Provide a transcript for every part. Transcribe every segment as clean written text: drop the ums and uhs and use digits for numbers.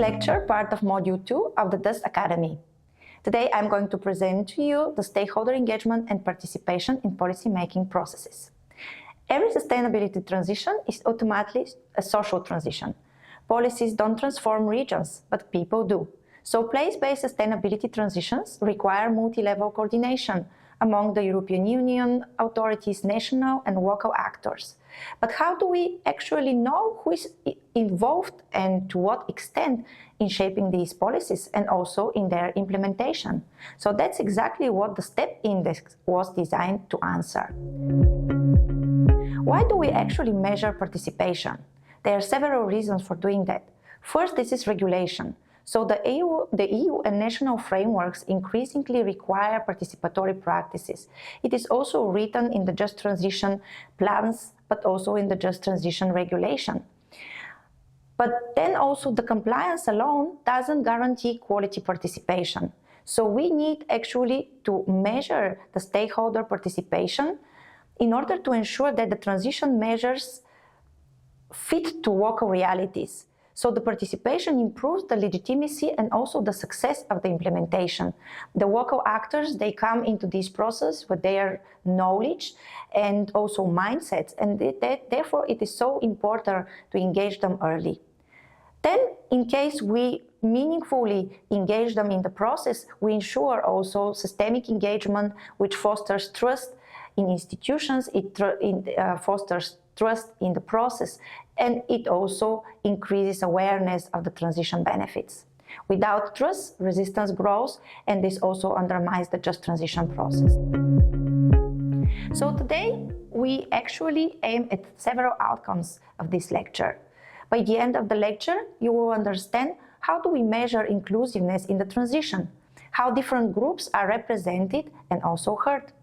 lecture part of Module 2 of the DUST Academy. Today I'm going to present to you the stakeholder engagement and participation in policy-making processes. Every sustainability transition is automatically a social transition. Policies don't transform regions, but people do. So place-based sustainability transitions require multi-level coordination among the European Union authorities, national and local actors. But how do we actually know who is involved and to what extent in shaping these policies and also in their implementation? So that's exactly what the STEP Index was designed to answer. Why do we actually measure participation? There are several reasons for doing that. First, this is regulation. So the EU and national frameworks increasingly require participatory practices. It is also written in the Just Transition plans, but also in the Just Transition regulation. But then also the compliance alone doesn't guarantee quality participation. So we need actually to measure the stakeholder participation in order to ensure that the transition measures fit to local realities. So the participation improves the legitimacy and also the success of the implementation. The local actors, they come into this process with their knowledge and also mindsets, and therefore it is so important to engage them early. Then, in case we meaningfully engage them in the process, we ensure also systemic engagement, which fosters trust in institutions, it fosters trust in the process, and it also increases awareness of the transition benefits. Without trust, resistance grows, and this also undermines the just transition process. So today, we actually aim at several outcomes of this lecture. By the end of the lecture, you will understand how do we measure inclusiveness in the transition, how different groups are represented and also heard,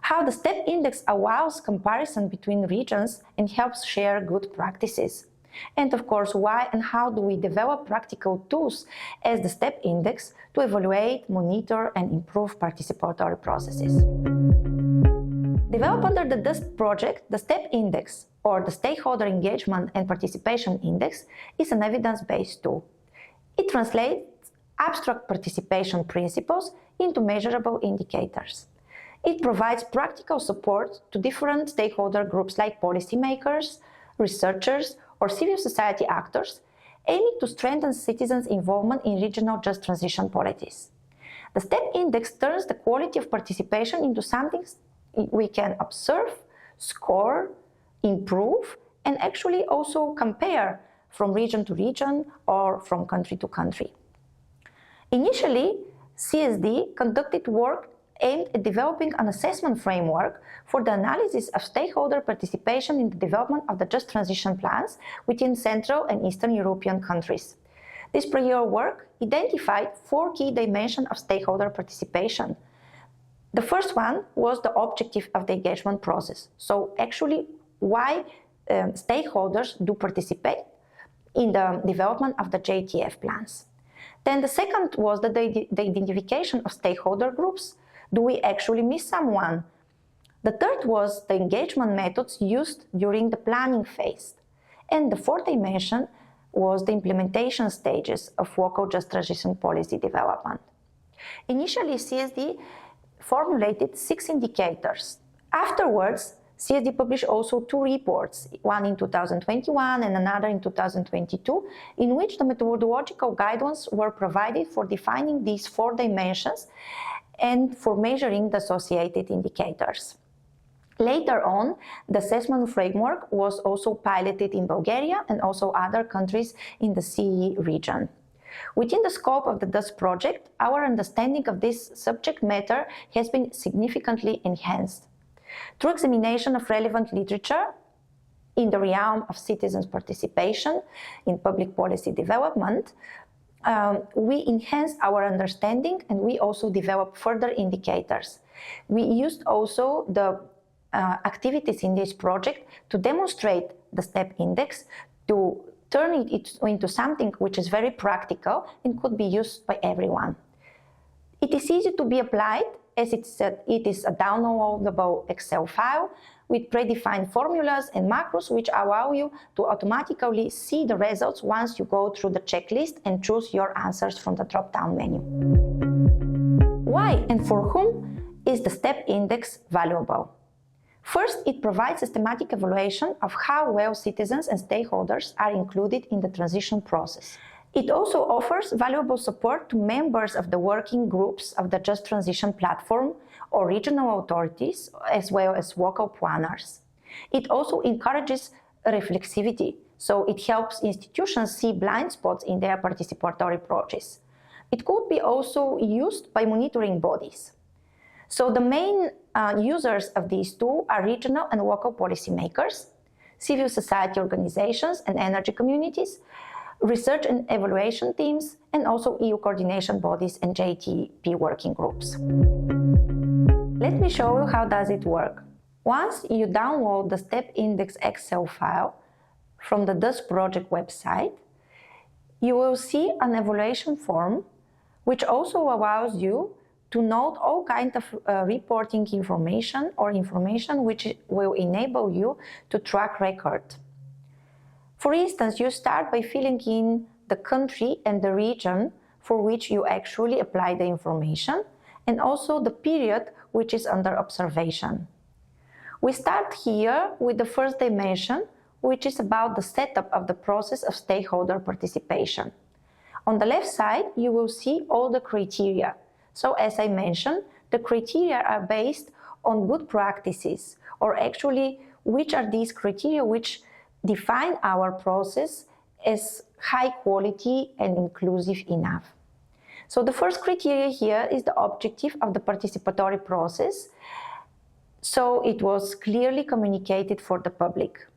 how the STEP Index allows comparison between regions and helps share good practices. And of course, why and how do we develop practical tools as the STEP Index to evaluate, monitor, and improve participatory processes. Developed under the DUST project, the STEP Index, or the Stakeholder Engagement and Participation Index, is an evidence-based tool. It translates abstract participation principles into measurable indicators. It provides practical support to different stakeholder groups like policymakers, researchers, or civil society actors, aiming to strengthen citizens' involvement in regional just transition policies. The STEP Index turns the quality of participation into something we can observe, score, improve, and actually also compare from region to region or from country to country. Initially, CSD conducted work aimed at developing an assessment framework for the analysis of stakeholder participation in the development of the just transition plans within Central and Eastern European countries. This prior work identified 4 key dimensions of stakeholder participation. The first one was the objective of the engagement process. So actually, why stakeholders do participate in the development of the JTF plans. Then the second was the identification of stakeholder groups. Do we actually miss someone? The third was the engagement methods used during the planning phase. And the fourth dimension was the implementation stages of local just transition policy development. Initially, CSD formulated 6 indicators. Afterwards, CSD published also 2 reports, one in 2021 and another in 2022, in which the methodological guidelines were provided for defining these 4 dimensions and for measuring the associated indicators. Later on, the assessment framework was also piloted in Bulgaria and also other countries in the CE region. Within the scope of the DUST project, our understanding of this subject matter has been significantly enhanced. Through examination of relevant literature in the realm of citizens' participation in public policy development, we enhanced our understanding and we also developed further indicators. We used also the activities in this project to demonstrate the STEP Index, to turn it into something which is very practical and could be used by everyone. It is easy to be applied as it is a downloadable Excel file with predefined formulas and macros which allow you to automatically see the results once you go through the checklist and choose your answers from the drop-down menu. Why and for whom is the STEP index valuable? First, it provides a systematic evaluation of how well citizens and stakeholders are included in the transition process. It also offers valuable support to members of the working groups of the Just Transition platform or regional authorities, as well as local planners. It also encourages reflexivity, so it helps institutions see blind spots in their participatory process. It could be also used by monitoring bodies. So the main users of these tools are regional and local policymakers, civil society organizations and energy communities, research and evaluation teams, and also EU coordination bodies and JTP working groups. Let me show you how does it work. Once you download the STEP index Excel file from the DUS project website, you will see an evaluation form which also allows you to note all kinds of reporting information or information which will enable you to track record. For instance, you start by filling in the country and the region for which you actually apply the information, and also the period which is under observation. We start here with the first dimension, which is about the setup of the process of stakeholder participation. On the left side, you will see all the criteria. So as I mentioned, the criteria are based on good practices, or actually, which are these criteria which define our process as high quality and inclusive enough. So the first criteria here is the objective of the participatory process. So it was clearly communicated for the public.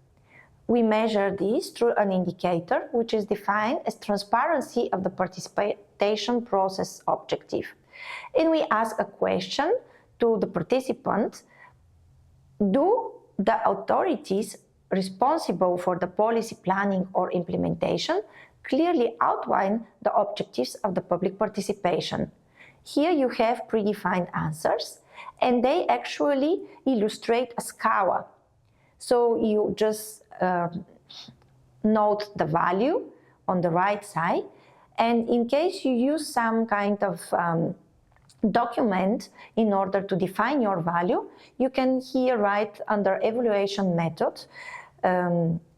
We measure this through an indicator which is defined as transparency of the participation process objective. And we ask a question to the participant: do the authorities responsible for the policy planning or implementation clearly outline the objectives of the public participation? Here you have predefined answers, and they actually illustrate a scala. So you just note the value on the right side, and in case you use some kind of document in order to define your value, you can here write under evaluation method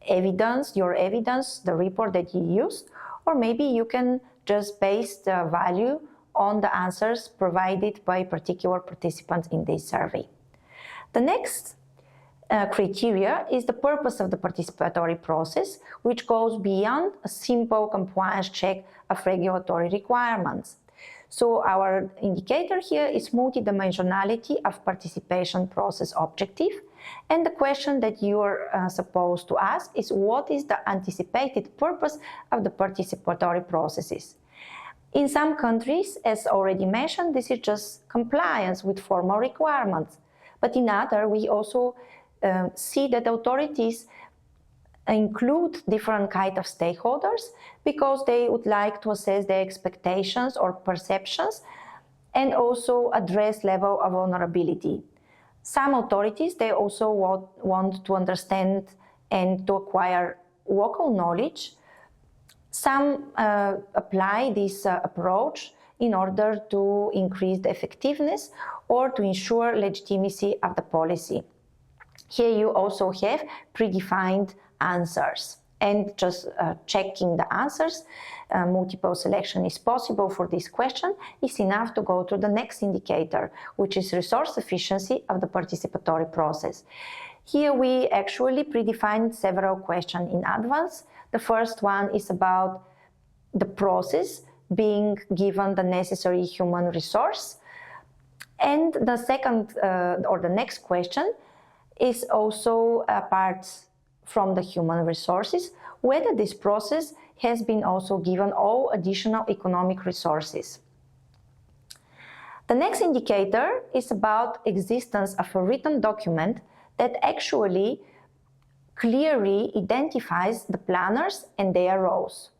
evidence, the report that you used, or maybe you can just base the value on the answers provided by particular participants in this survey. The next criteria is the purpose of the participatory process, which goes beyond a simple compliance check of regulatory requirements. So our indicator here is multidimensionality of participation process objective. And the question that you are supposed to ask is, what is the anticipated purpose of the participatory processes? In some countries, as already mentioned, this is just compliance with formal requirements. But in others, we also see that authorities include different kinds of stakeholders because they would like to assess their expectations or perceptions and also address level of vulnerability. Some authorities, they also want to understand and to acquire local knowledge. Some apply this approach in order to increase the effectiveness or to ensure legitimacy of the policy. Here you also have predefined answers, and just checking the answers, multiple selection is possible for this question, is enough to go to the next indicator, which is resource efficiency of the participatory process. Here we actually predefined several questions in advance. The first one is about the process being given the necessary human resource. And the second or the next question is also apart from the human resources, whether this process has been also given all additional economic resources. The next indicator is about existence of a written document that actually clearly identifies the planners and their roles.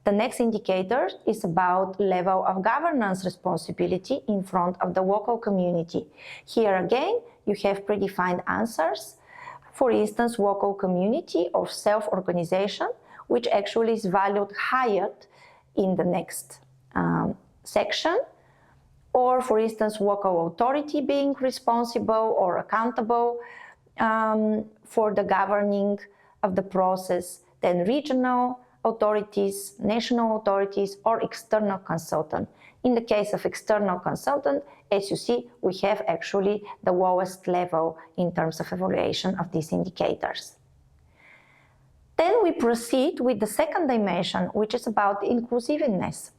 The next indicator is about level of governance responsibility in front of the local community. Here again, you have predefined answers. For instance, local community or self-organization, which actually is valued higher in the next section. Or, for instance, local authority being responsible or accountable for the governing of the process, then regional authorities, national authorities, or external consultant. In the case of external consultant, as you see, we have actually the lowest level in terms of evaluation of these indicators. Then we proceed with the second dimension, which is about inclusiveness.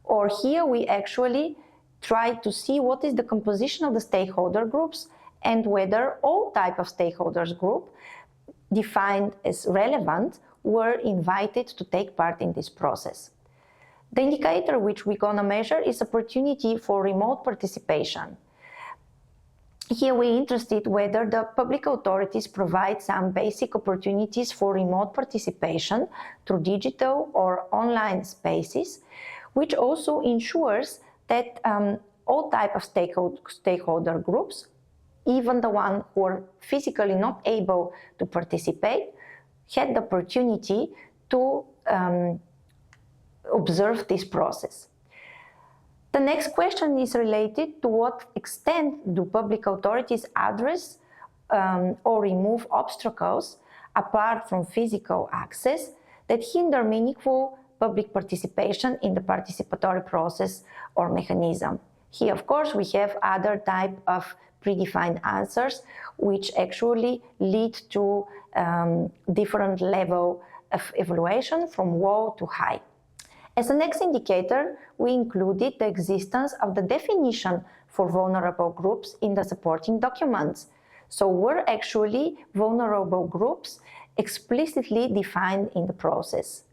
Or here we actually try to see what is the composition of the stakeholder groups and whether all type of stakeholders group defined as relevant were invited to take part in this process. The indicator which we're going to measure is opportunity for remote participation. Here we're interested whether the public authorities provide some basic opportunities for remote participation through digital or online spaces, which also ensures that all type of stakeholder groups, even the ones who are physically not able to participate, had the opportunity to observe this process. The next question is related to what extent do public authorities address or remove obstacles apart from physical access that hinder meaningful public participation in the participatory process or mechanism. Here, of course, we have other type of predefined answers which actually lead to different level of evaluation from low to high. As the next indicator, we included the existence of the definition for vulnerable groups in the supporting documents. So were actually vulnerable groups explicitly defined in the process.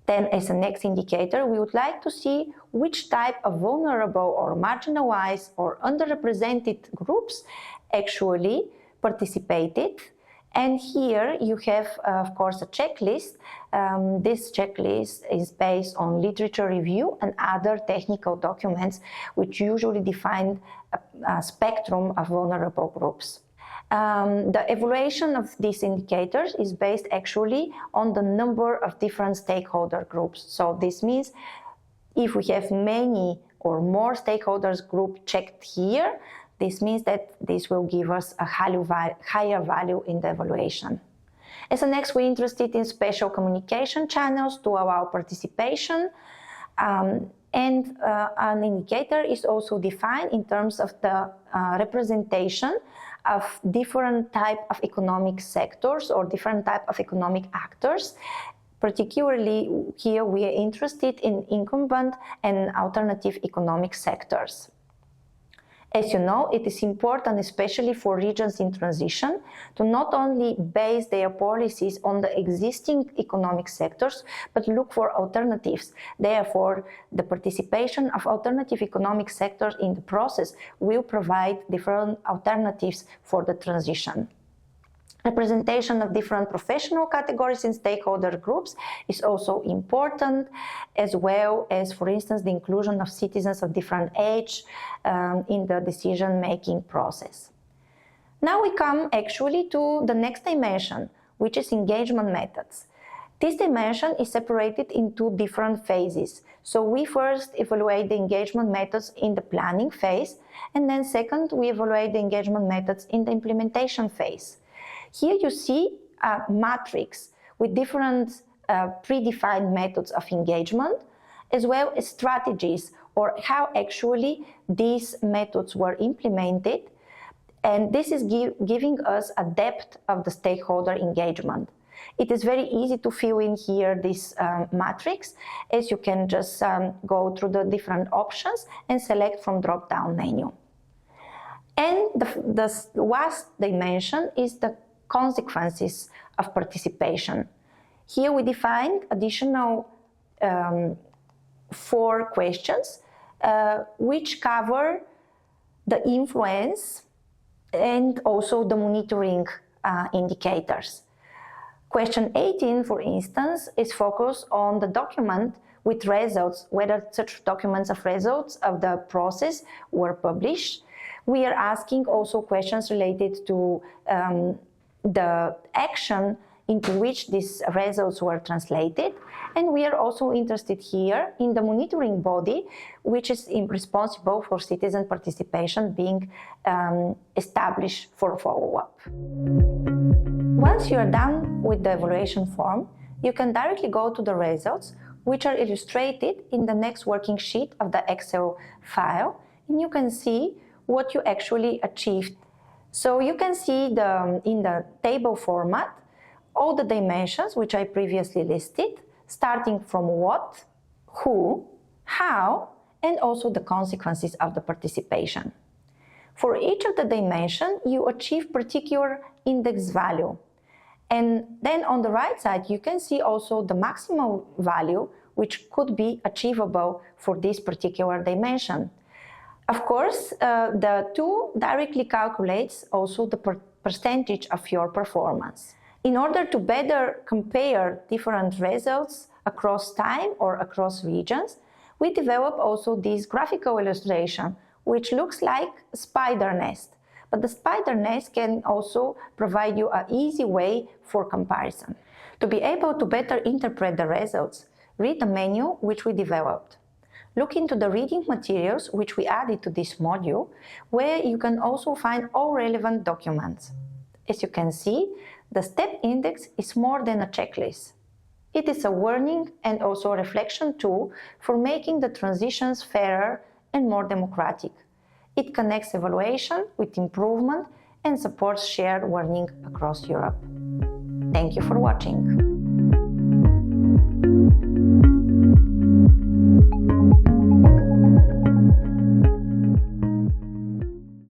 Then as the next indicator, we would like to see which type of vulnerable or marginalized or underrepresented groups actually participated. And here you have, of course, a checklist. This checklist is based on literature review and other technical documents, which usually define a spectrum of vulnerable groups. The evaluation of these indicators is based actually on the number of different stakeholder groups. So this means if we have many or more stakeholders group checked here, this means that this will give us a higher value in the evaluation. As the next, we're interested in special communication channels to allow participation. And an indicator is also defined in terms of the representation of different type of economic sectors or different type of economic actors. Particularly here we are interested in incumbent and alternative economic sectors. As you know, it is important, especially for regions in transition, to not only base their policies on the existing economic sectors, but look for alternatives. Therefore, the participation of alternative economic sectors in the process will provide different alternatives for the transition. Representation of different professional categories and stakeholder groups is also important, as well as, for instance, the inclusion of citizens of different age in the decision-making process. Now we come actually to the next dimension, which is engagement methods. This dimension is separated into different phases. So we first evaluate the engagement methods in the planning phase, and then second, we evaluate the engagement methods in the implementation phase. Here you see a matrix with different predefined methods of engagement, as well as strategies or how actually these methods were implemented. And this is giving us a depth of the stakeholder engagement. It is very easy to fill in here this matrix, as you can just go through the different options and select from drop-down menu. And the last dimension is the consequences of participation. Here we defined additional 4 questions which cover the influence and also the monitoring indicators. Question 18, for instance, is focused on the document with results, whether such documents of results of the process were published. We are asking also questions related to the action into which these results were translated. And we are also interested here in the monitoring body, which is responsible for citizen participation being established for follow-up. Once you are done with the evaluation form, you can directly go to the results, which are illustrated in the next working sheet of the Excel file, and you can see what you actually achieved. So you can see in the table format all the dimensions which I previously listed, starting from what, who, how, and also the consequences of the participation. For each of the dimensions, you achieve particular index value. And then on the right side, you can see also the maximum value which could be achievable for this particular dimension. Of course, the tool directly calculates also the percentage of your performance. In order to better compare different results across time or across regions, we develop also this graphical illustration, which looks like a spider nest. But the spider nest can also provide you an easy way for comparison. To be able to better interpret the results, read the menu which we developed. Look into the reading materials which we added to this module, where you can also find all relevant documents. As you can see, the step index is more than a checklist. It is a warning and also a reflection tool for making the transitions fairer and more democratic. It connects evaluation with improvement and supports shared learning across Europe. Thank you for watching.